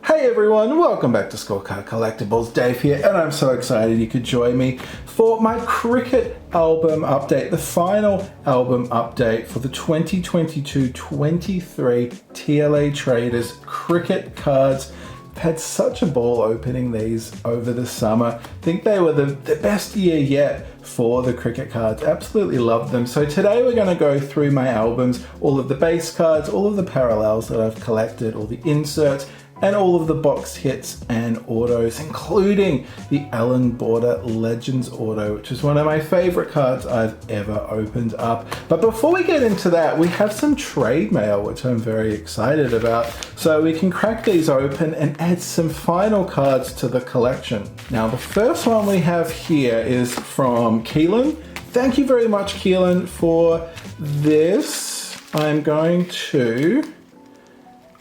Hey everyone, welcome back to Scorecard Collectibles. Dave here, and I'm so excited you could join me for my cricket album update, the final album update for the 2022-23 TLA Traders cricket cards. I've had such a ball opening these over the summer. I think they were the best year yet for the cricket cards. Absolutely loved them. So today we're going to go through my albums, all of the base cards, all of the parallels that I've collected, all the inserts, and all of the box hits and autos, including the Allen Border Legends auto, which is one of my favorite cards I've ever opened up. But before we get into that, we have some trade mail, which I'm very excited about. So we can crack these open and add some final cards to the collection. Now, the first one we have here is from Keelan. Thank you very much, Keelan, for this. I'm going to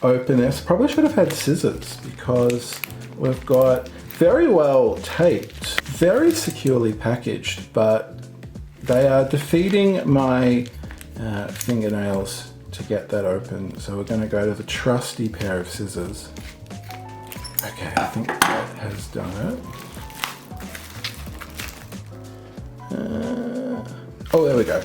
open this. Probably should have had scissors because we've got very well taped, very securely packaged, but they are defeating my fingernails to get that open. So we're going to go to the trusty pair of scissors. Okay, I think that has done it. Oh, there we go.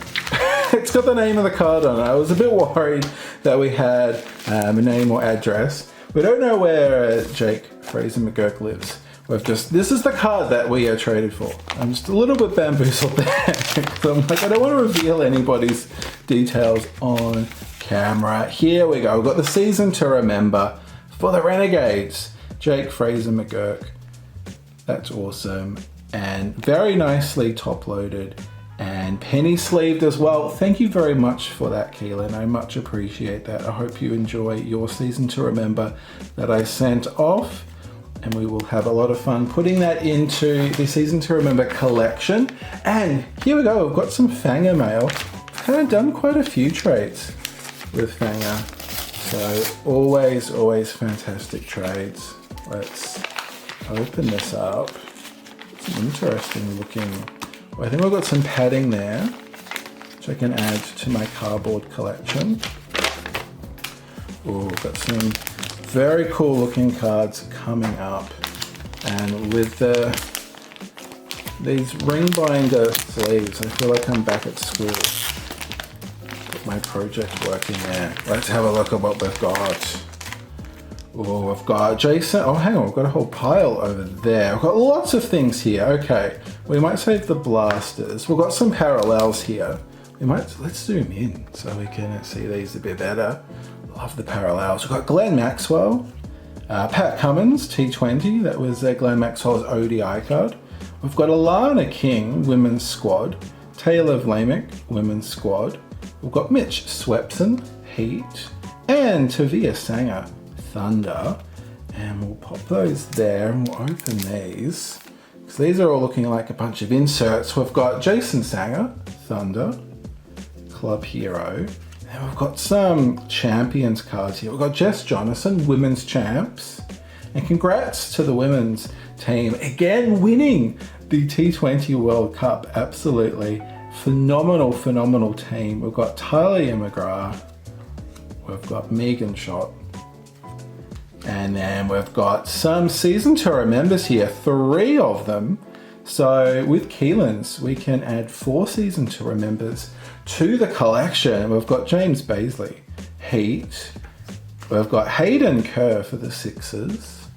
It's got the name of the card on it. I was a bit worried that we had a name or address. We don't know where Jake Fraser McGurk lives. This is the card that we are traded for. I'm just a little bit bamboozled there. So I'm like, I don't want to reveal anybody's details on camera. Here we go. We've got the season to remember for the Renegades. Jake Fraser McGurk. That's awesome. And very nicely top loaded. And penny sleeved as well. Thank you very much for that, Keelan. I much appreciate that. I hope you enjoy your season to remember that I sent off. And we will have a lot of fun putting that into the season to remember collection. And here we go. We've got some Fanger mail. I've kind of done quite a few trades with Fanger. So always fantastic trades. Let's open this up. It's an interesting looking. I think we've got some padding there, which I can add to my cardboard collection. Oh, we've got some very cool looking cards coming up. And with these ring binder sleeves, I feel like I'm back at school. Put my project work in there. Let's have a look at what we've got. Oh, I've got Jason. Oh, hang on, we've got a whole pile over there. I've got lots of things here. Okay, we might save the blasters. We've got some parallels here. Let's zoom in so we can see these a bit better. Love the parallels. We've got Glenn Maxwell, Pat Cummins, T20. That was Glenn Maxwell's ODI card. We've got Alana King, women's squad. Taylor Vlamic, women's squad. We've got Mitch Swepson, Heat. And Tavia Sanger, Thunder. And we'll pop those there and we'll open these. So these are all looking like a bunch of inserts. We've got Jason Sanger, Thunder, Club Hero. And we've got some Champions cards here. We've got Jess Jonathan, Women's Champs. And congrats to the women's team. Again, winning the T20 World Cup. Absolutely phenomenal team. We've got Tyler McGrath. We've got Megan Schott. And then we've got some season to remembers here, 3 of them. So with Keelan's, we can add 4 season to remembers to the collection. We've got James Baisley, Heat. We've got Hayden Kerr for the Sixers.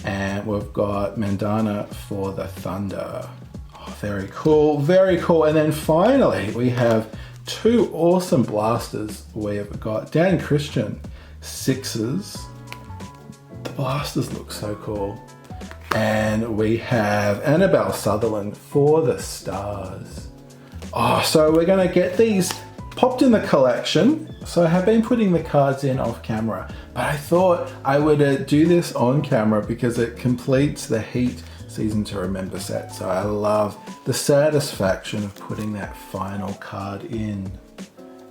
And we've got Mandana for the Thunder. Oh, very cool. And then finally, we have 2 awesome blasters. We've got Dan Christian, Sixers. The blasters look so cool. And we have Annabelle Sutherland for the Stars. Oh, so we're going to get these popped in the collection. So I have been putting the cards in off camera, but I thought I would do this on camera because it completes the Heat season to remember set. So I love the satisfaction of putting that final card in.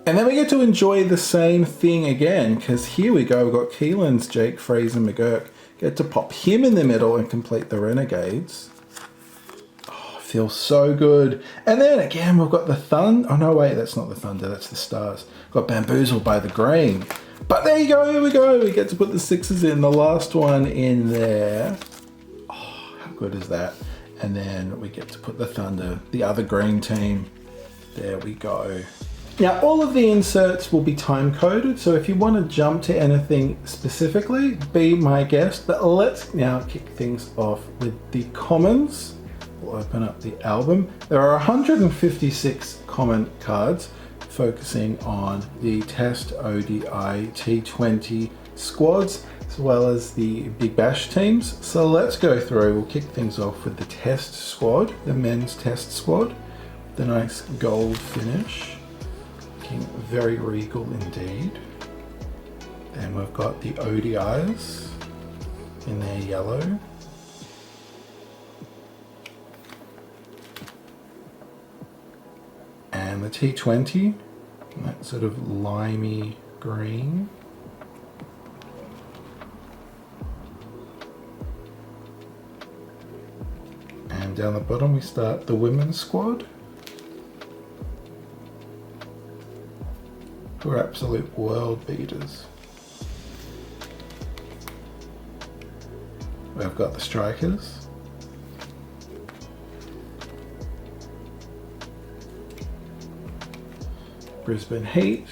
And then we get to enjoy the same thing again, because here we go, we've got Keelan's Jake Fraser McGurk. Get to pop him in the middle and complete the Renegades. Oh, feels so good. And then again, we've got the Thunder. Oh no, wait, that's not the Thunder, that's the Stars. Got Bamboozled by the Green. But there you go, here we go. We get to put the sixes in, the last one in there. Oh, how good is that? And then we get to put the Thunder, the other green team. There we go. Now, all of the inserts will be time coded, so if you want to jump to anything specifically, be my guest. But let's now kick things off with the commons. We'll open up the album. There are 156 common cards, focusing on the Test, ODI, T20 squads, as well as the Big Bash teams. So let's go through. We'll kick things off with the Test squad, the men's Test squad. The nice gold finish, looking very regal indeed. Then we've got the ODIs in their yellow. And the T20, that sort of limey green. And down the bottom we start the women's squad, who are absolute world beaters. We've got the strikers. Brisbane Heat.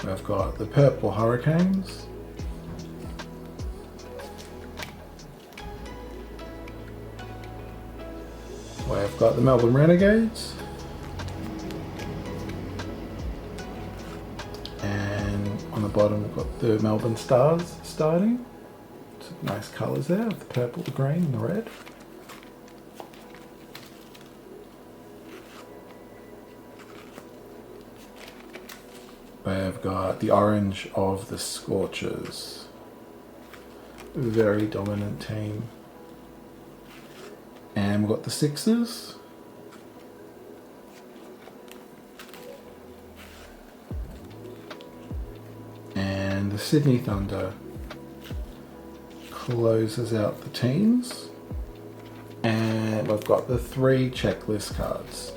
We've got the Purple Hurricanes. We've got the Melbourne Renegades. And on the bottom we've got the Melbourne Stars starting. Some nice colours there, the purple, the green and the red. We've got the orange of the Scorchers. Very dominant team. And we've got the Sixers. And the Sydney Thunder closes out the teams. And we've got the 3 checklist cards.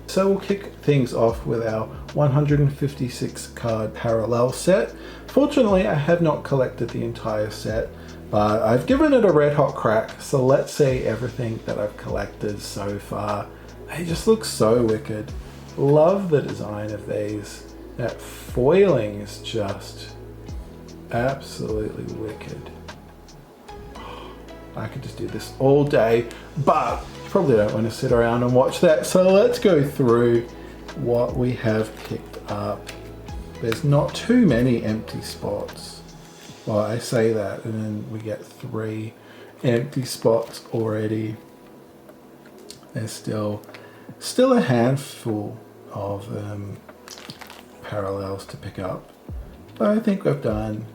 So we'll kick things off with our 156 card parallel set. Fortunately, I have not collected the entire set, but I've given it a red hot crack. So let's see everything that I've collected so far. They just look so wicked. Love the design of these. That foiling is just absolutely wicked. I could just do this all day, but probably don't want to sit around and watch that. So let's go through what we have picked up. There's not too many empty spots. Well, I say that and then we get 3 empty spots already. There's still a handful of parallels to pick up, but I think we've done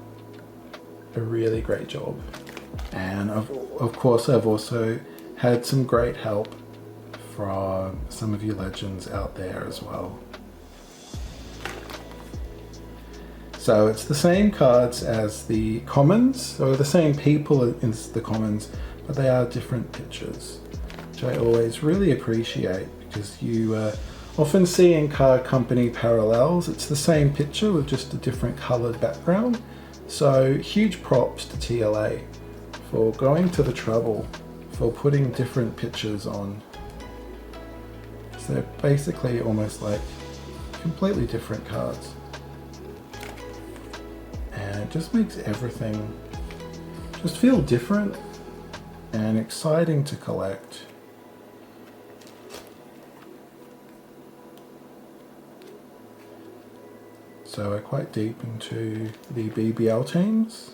a really great job. And of course I've also had some great help from some of you legends out there as well. So it's the same cards as the commons, so the same people in the commons, but they are different pictures, which I always really appreciate, because you often see in card company parallels, it's the same picture with just a different coloured background. So huge props to TLA for going to the trouble for putting different pictures on. So they're basically almost like completely different cards. And it just makes everything just feel different and exciting to collect. So we're quite deep into the BBL teams.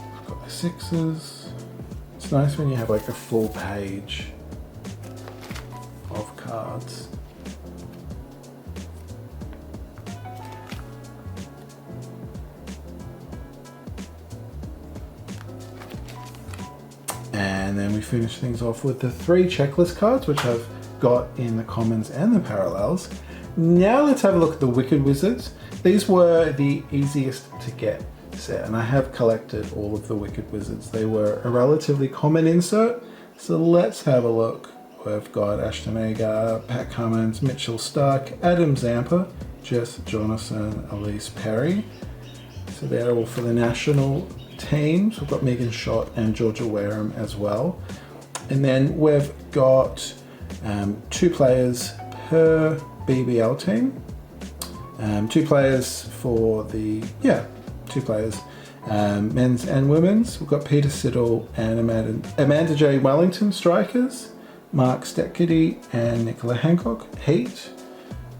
I've got the Sixers. It's nice when you have like a full page of cards. And then we finish things off with the 3 checklist cards, which I've got in the commons and the parallels. Now let's have a look at the Wicket Wizards. These were the easiest to get set, and I have collected all of the Wicket Wizards. They were a relatively common insert, so let's have a look. We've got Ashton Agar, Pat Cummins, Mitchell Starc, Adam Zampa, Jess Jonathan, Elise Perry. So they're all for the national teams. We've got Megan Schott and Georgia Wareham as well. And then we've got 2 players per BBL team. 2 players for the, 2 players, men's and women's. We've got Peter Siddle and Amanda J. Wellington, strikers. Mark Stetkity and Nicola Hancock, heat.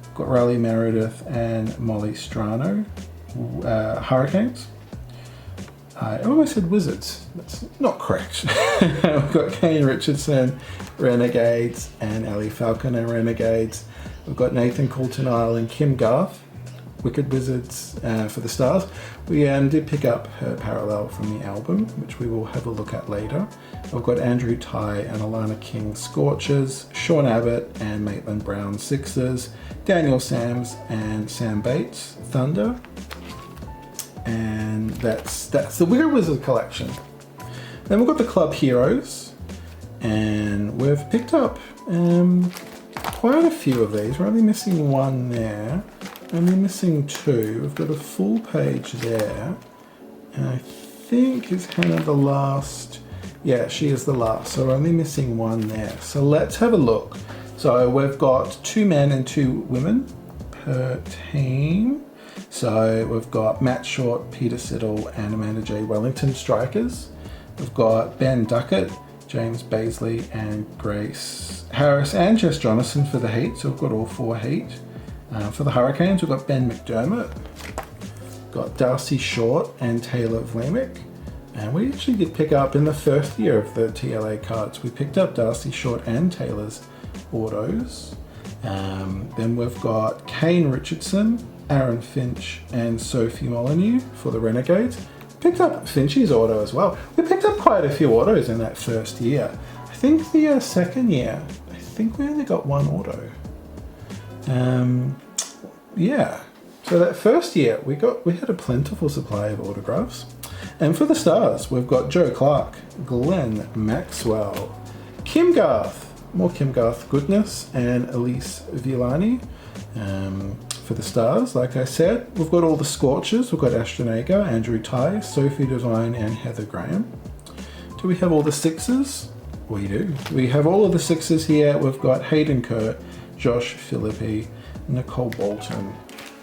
We've got Riley Meredith and Molly Strano, Hurricanes. I almost said Wizards. That's not correct. We've got Kane Richardson, Renegades, and Ellie Falconer, Renegades. We've got Nathan Coulton-Isle and Kim Garth, Wicket Wizards for the Stars. We did pick up her parallel from the album, which we will have a look at later. We've got Andrew Ty and Alana King, Scorchers, Sean Abbott and Maitland Brown, Sixers, Daniel Sams and Sam Bates, Thunder. And that's the Wicket Wizard collection. Then we've got the Club Heroes, and we've picked up quite a few of these. We're only missing 1 there, and we're missing 2. We've got a full page there, and I think is Hannah the last. Yeah, she is the last, so we're only missing 1 there. So let's have a look. So we've got 2 men and 2 women per team. So we've got Matt Short, Peter Siddle and Amanda J. Wellington, strikers. We've got Ben Duckett, James Baisley and Grace Harris and Jess Jonathan for the Heat. So we've got all 4 Heat. For the Hurricanes, we've got Ben McDermott, got Darcy Short and Taylor Vlamick. And we actually did pick up in the first year of the TLA cards, we picked up Darcy Short and Taylor's autos. Then we've got Kane Richardson, Aaron Finch and Sophie Molyneux for the Renegades. Picked up Finch's auto as well. We picked up quite a few autos in that first year. I think the second year, I think we only got 1 auto. So that first year we had a plentiful supply of autographs. And for the Stars, we've got Joe Clark, Glenn Maxwell, Kim Garth, more Kim Garth goodness, and Elise Villani. For the Stars, like I said, we've got all the Scorchers. We've got Ashton Agar, Andrew Ty, Sophie Devine and Heather Graham. Do we have all the Sixers? We do. We have all of the Sixers here. We've got Hayden Kerr, Josh Philippi, Nicole Bolton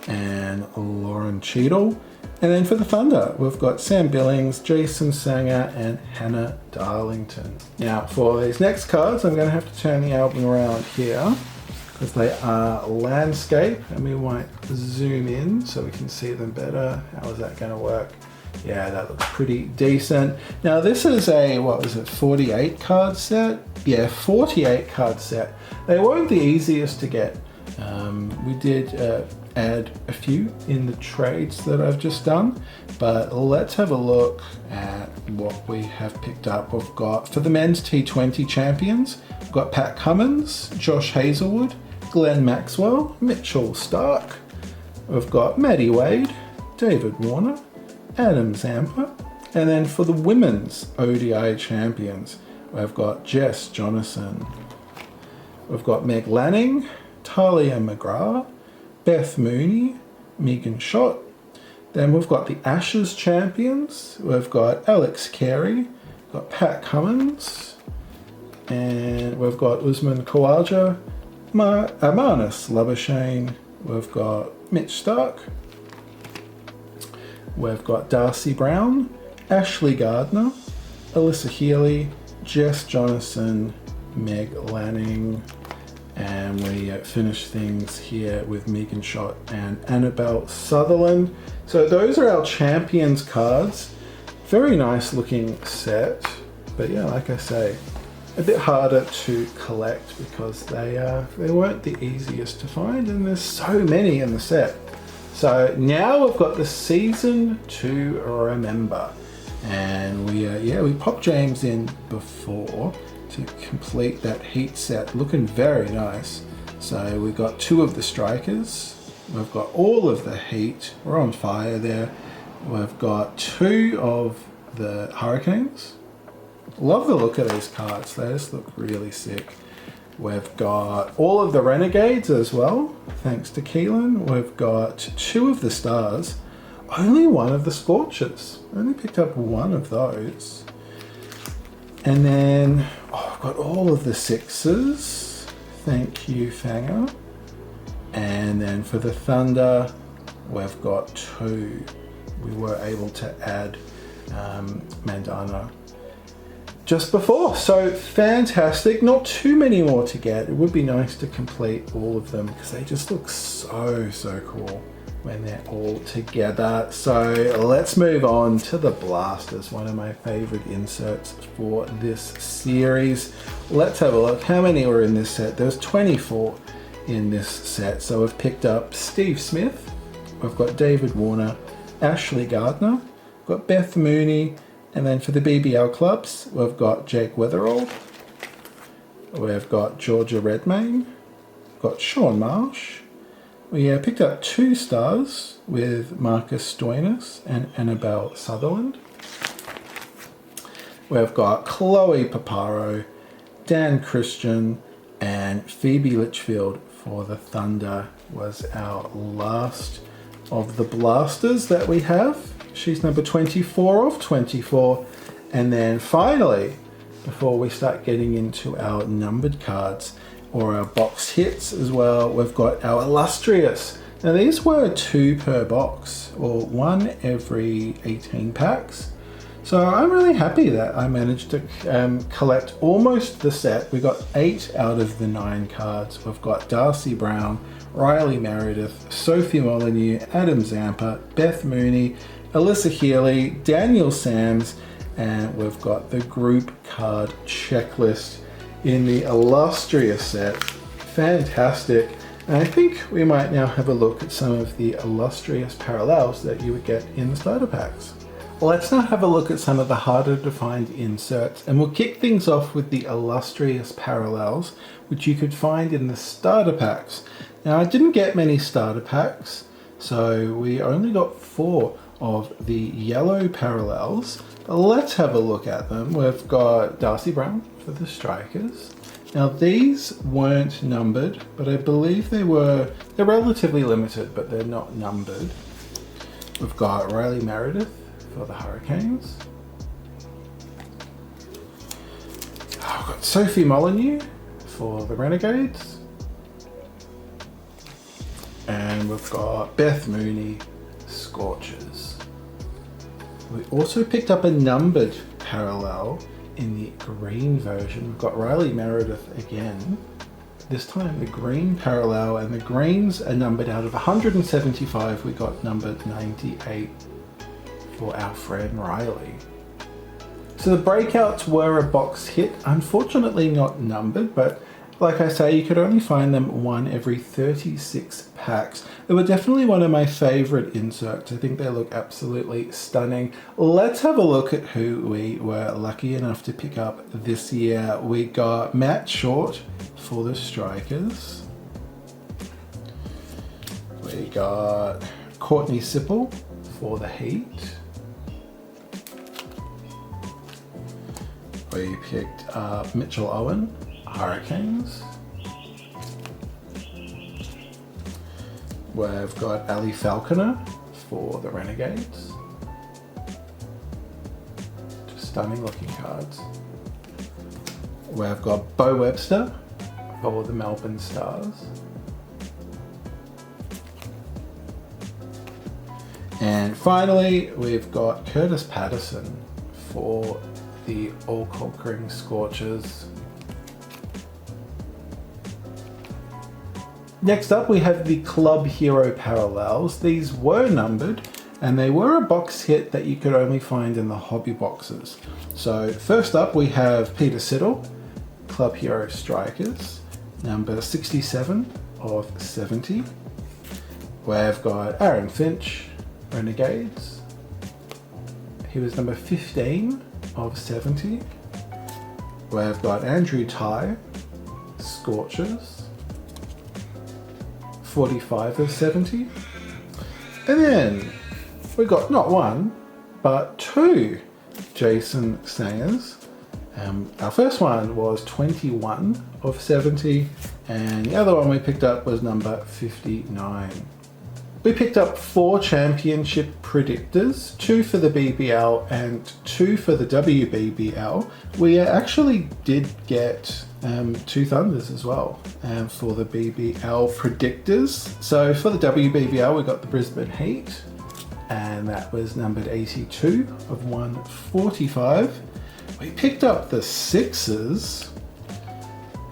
and Lauren Cheadle. And then for the Thunder, we've got Sam Billings, Jason Sanger and Hannah Darlington. Now for these next cards, I'm going to have to turn the album around here, because they are landscape, and we might zoom in so we can see them better. How is that going to work? Yeah, that looks pretty decent. Now this is a, 48 card set? Yeah, 48 card set. They weren't the easiest to get. We did add a few in the trades that I've just done, but let's have a look at what we have picked up. We've got, for the men's T20 champions, we've got Pat Cummins, Josh Hazelwood, Glenn Maxwell, Mitchell Starc. We've got Maddie Wade, David Warner, Adam Zampa. And then for the women's ODI champions, we've got Jess Jonathan. We've got Meg Lanning, Talia McGrath, Beth Mooney, Megan Schott. Then we've got the Ashes champions. We've got Alex Carey, we've got Pat Cummins, and we've got Usman Khawaja, Marnus Labuschagne, we've got Mitch Starc, we've got Darcy Brown, Ashley Gardner, Alyssa Healy, Jess Jonathan, Meg Lanning, and we finish things here with Megan Schott and Annabelle Sutherland. So those are our champions cards. Very nice looking set, but yeah, like I say, a bit harder to collect because they weren't the easiest to find, and there's so many in the set. So now we've got the season to remember. And we popped James in before to complete that heat set, looking very nice. So we got 2 of the strikers, we've got all of the heat, we're on fire there. We've got 2 of the hurricanes. Love the look of these cards, they just look really sick. We've got all of the renegades as well, thanks to Keelan. We've got 2 of the stars, only 1 of the scorches. Only picked up 1 of those. And then I've got all of the 6s. Thank you, Fanger. And then for the thunder, we've got 2. We were able to add Mandana just before. So fantastic. Not too many more to get. It would be nice to complete all of them because they just look so cool when they're all together. So let's move on to the blasters, one of my favorite inserts for this series. Let's have a look. How many were in this set? There's 24 in this set. So we've picked up Steve Smith, we've got David Warner, Ashley Gardner, we've got Beth Mooney, and then for the BBL clubs, we've got Jake Weatherall, we've got Georgia Redmayne, we've got Sean Marsh. We picked up 2 stars with Marcus Stoinis and Annabelle Sutherland. We've got Chloe Paparo, Dan Christian, and Phoebe Litchfield for the Thunder was our last of the blasters that we have. She's number 24 of 24. And then finally, before we start getting into our numbered cards or our box hits as well, we've got our Illustrious. Now these were 2 per box, or 1 every 18 packs. So I'm really happy that I managed to collect almost the set. We got 8 out of the 9 cards. We've got Darcy Brown, Riley Meredith, Sophie Molyneux, Adam Zampa, Beth Mooney, Alyssa Healy, Daniel Sams, and we've got the group card checklist in the Illustrious set. Fantastic. And I think we might now have a look at some of the Illustrious Parallels that you would get in the starter packs. Let's now have a look at some of the harder to find inserts, and we'll kick things off with the Illustrious Parallels, which you could find in the starter packs. Now I didn't get many starter packs, so we only got 4 of the yellow parallels. Let's have a look at them. We've got Darcy Brown for the strikers. Now these weren't numbered, but I believe they're relatively limited, but they're not numbered. We've got Riley Meredith for the Hurricanes. We've got Sophie Molyneux for the Renegades. And we've got Beth Mooney, Scorchers. We also picked up a numbered parallel in the green version. We've got Riley Meredith again. This time the green parallel, and the greens are numbered out of 175. We got numbered 98 for our friend Riley. So the breakouts were a box hit, unfortunately not numbered, but like I say, you could only find them 1 every 36 packs. They were definitely one of my favorite inserts. I think they look absolutely stunning. Let's have a look at who we were lucky enough to pick up this year. We got Matt Short for the Strikers. We got Courtney Sipple for the Heat. We picked up Mitchell Owen, Hurricanes. We've got Ali Falconer for the Renegades. Just stunning looking cards. We've got Bo Webster for the Melbourne Stars. And finally, we've got Curtis Patterson for the all-conquering Scorchers. Next up, we have the Club Hero Parallels. These were numbered, and they were a box hit that you could only find in the hobby boxes. So first up, we have Peter Siddle, Club Hero Strikers, number 67 of 70. We've got Aaron Finch, Renegades. he was number 15 of 70. We've got Andrew Ty, Scorchers, 45 of 70. And then we got not one, but two Jason Sayers. Our first one was 21 of 70, and the other one we picked up was number 59. We picked up 4 championship predictors, 2 for the BBL and 2 for the WBBL. We actually did get 2 Thunders as well for the BBL predictors. So for the WBBL we got the Brisbane Heat, and that was numbered 82 of 145. We picked up the Sixers,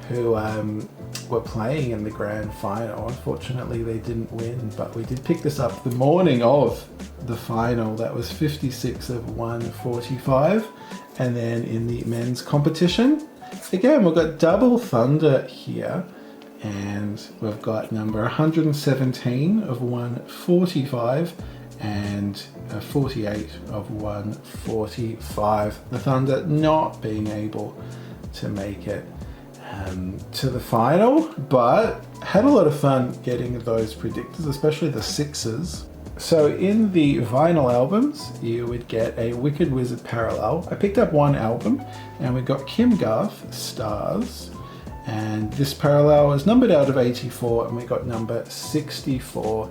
who were playing in the grand final. Unfortunately, they didn't win, but we did pick this up the morning of the final. That was 56 of 145. And then in the men's competition, again, we've got double Thunder here, and we've got number 117 of 145 and 48 of 145. The Thunder not being able to make it to the final, but had a lot of fun getting those predictors, especially the Sixers. So in the vinyl albums, you would get a Wicket Wizards Parallel. I picked up one album, and we got Kim Garth, Stars, and this parallel is numbered out of 84, and we got number 64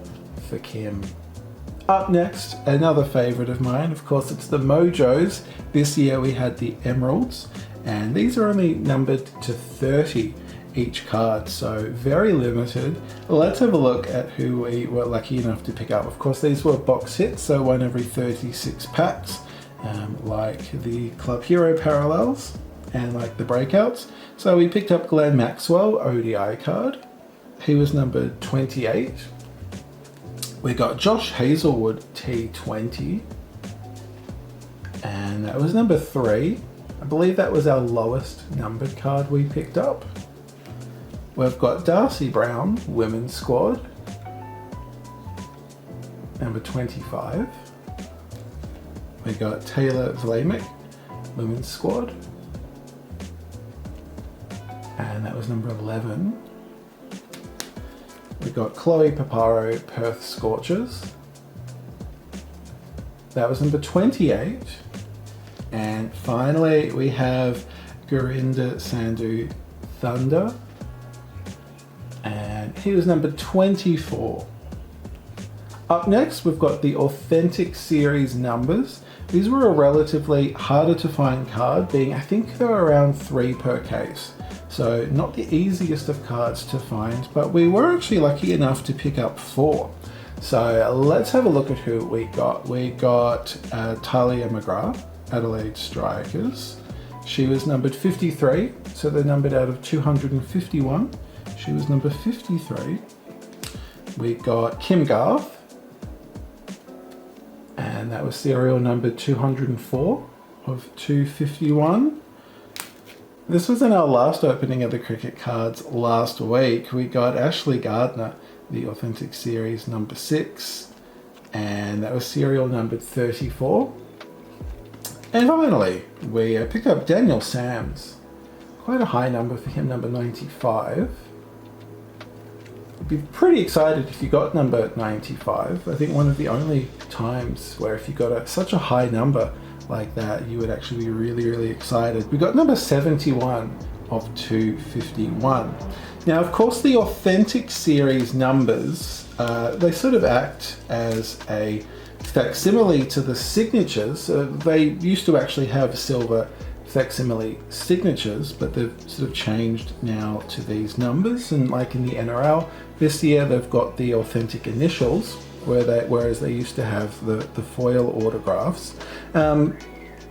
for Kim. Up next, another favourite of mine, of course, it's the Mojos. This year we had the Emeralds, and these are only numbered to 30 each card, so very limited. Let's have a look at who we were lucky enough to pick up. Of course, these were box hits, so one every 36 packs, like the Club Hero Parallels and like the Breakouts. So we picked up Glenn Maxwell ODI card. He was numbered 28. We got Josh Hazelwood T20, and that was number 3. I believe that was our lowest numbered card we picked up. We've got Darcy Brown, Women's Squad, number 25. We got Taylor Vlamick, Women's Squad, and that was number 11. We got Chloe Paparo, Perth Scorchers. That was number 28. And finally, we have Gurinder Sandhu Thunder, and he was number 24. Up next, we've got the Authentic Series numbers. These were a relatively harder to find card, being I think they were around 3 per case. So not the easiest of cards to find, but we were actually lucky enough to pick up 4. So let's have a look at who we got. We got Talia McGrath, Adelaide Strikers. She was numbered 53, so they're numbered out of 251. She was number 53. We got Kim Garth, and that was serial number 204 of 251. This was in our last opening of the cricket cards last week. We got Ashley Gardner, the Authentic Series number 6, and that was serial numbered 34. And finally, we picked up Daniel Sams. Quite a high number for him, number 95. I'd be pretty excited if you got number 95. I think one of the only times where if you got such a high number like that, you would actually be really, really excited. We got number 71 of 251. Now, of course, the Authentic Series numbers, they sort of act as a facsimile to the signatures. They used to actually have silver facsimile signatures, but they've sort of changed now to these numbers. And like in the NRL, this year they've got the authentic initials, whereas they used to have the foil autographs.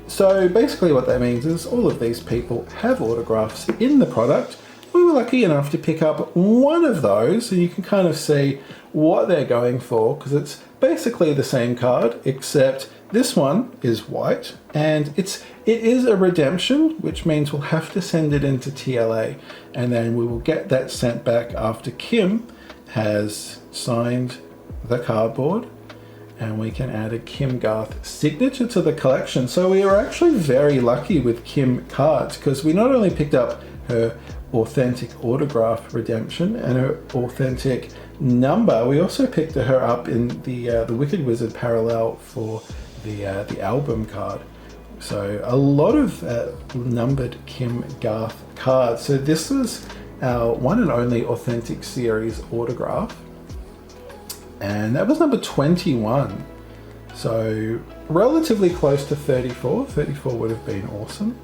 So basically what that means is all of these people have autographs in the product. We were lucky enough to pick up one of those, so you can kind of see what they're going for, because it's basically the same card, except this one is white, and it is a redemption, which means we'll have to send it into TLA, and then we will get that sent back after Kim has signed the cardboard, and we can add a Kim Garth signature to the collection. So we are actually very lucky with Kim cards, because we not only picked up her authentic autograph redemption and her authentic number, we also picked her up in the Wicket Wizards parallel for the album card. So a lot of numbered Kim Garth cards. So this was our one and only authentic series autograph, and that was number 21. So relatively close to 34. 34 would have been awesome.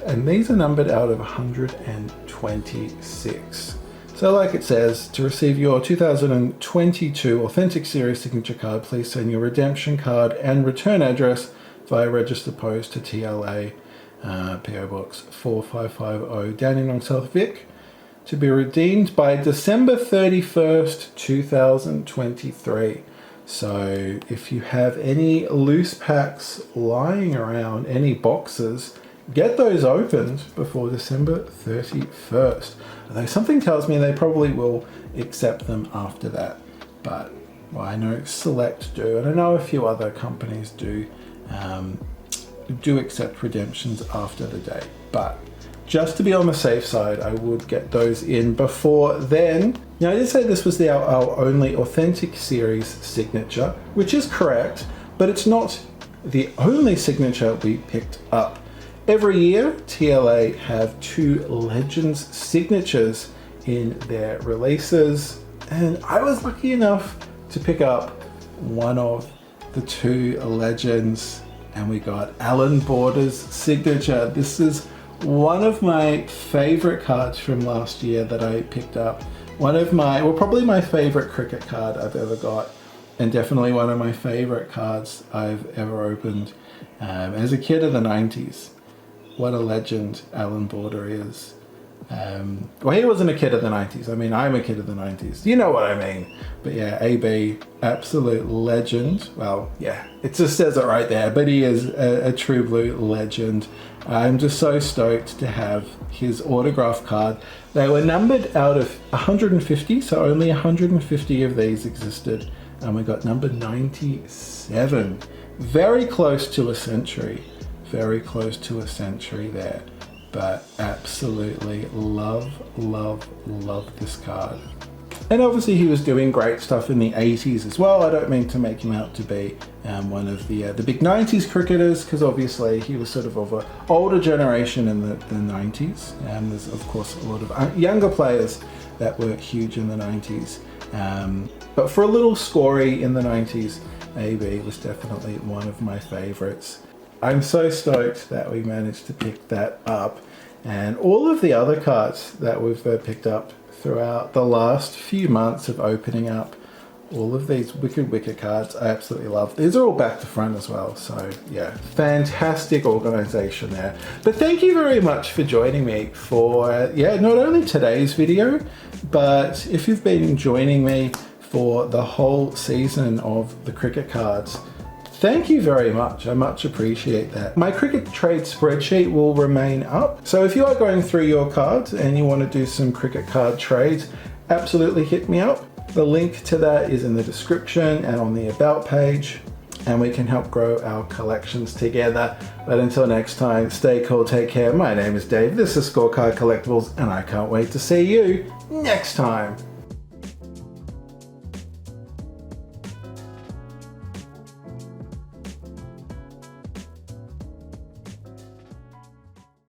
And these are numbered out of 126. So like it says, to receive your 2022 Authentic Series signature card, please send your redemption card and return address via registered post to TLA PO Box 4550 Dandenong South Vic, to be redeemed by December 31st, 2023. So if you have any loose packs lying around, any boxes, get those opened before December 31st. Although something tells me they probably will accept them after that. But well, I know Select do, and I know a few other companies do accept redemptions after the date. But just to be on the safe side, I would get those in before then. Now, I did say this was our only Authentic Series signature, which is correct, but it's not the only signature we picked up. Every year, TLA have 2 Legends signatures in their releases, and I was lucky enough to pick up one of the 2 Legends, and we got Alan Border's signature. This is one of my favorite cards from last year that I picked up. Probably my favorite cricket card I've ever got, and definitely one of my favorite cards I've ever opened as a kid of the 90s. What a legend Alan Border is. Well, he wasn't a kid of the 90s. I mean, I'm a kid of the 90s. You know what I mean. But yeah, AB, absolute legend. Well, yeah, it just says it right there. But he is a true blue legend. I'm just so stoked to have his autograph card. They were numbered out of 150, so only 150 of these existed. And we got number 97. Very close to a century. Very close to a century there. But absolutely love this card. And obviously he was doing great stuff in the 80s as well. I don't mean to make him out to be one of the big 90s cricketers, because obviously he was sort of an older generation in the 90s. And there's of course a lot of younger players that were huge in the 90s. But for a little scory in the 90s, AB was definitely one of my favorites. I'm so stoked that we managed to pick that up, and all of the other cards that we've picked up throughout the last few months of opening up all of these wicked cards, I absolutely love. These are all back to front as well, so yeah, fantastic organization there. But thank you very much for joining me for not only today's video, but if you've been joining me for the whole season of the cricket cards, thank you very much. I much appreciate that. My cricket trade spreadsheet will remain up. So if you are going through your cards and you want to do some cricket card trades, absolutely hit me up. The link to that is in the description and on the about page, and we can help grow our collections together. But until next time, stay cool, take care. My name is Dave. This is Scorecard Collectibles, and I can't wait to see you next time.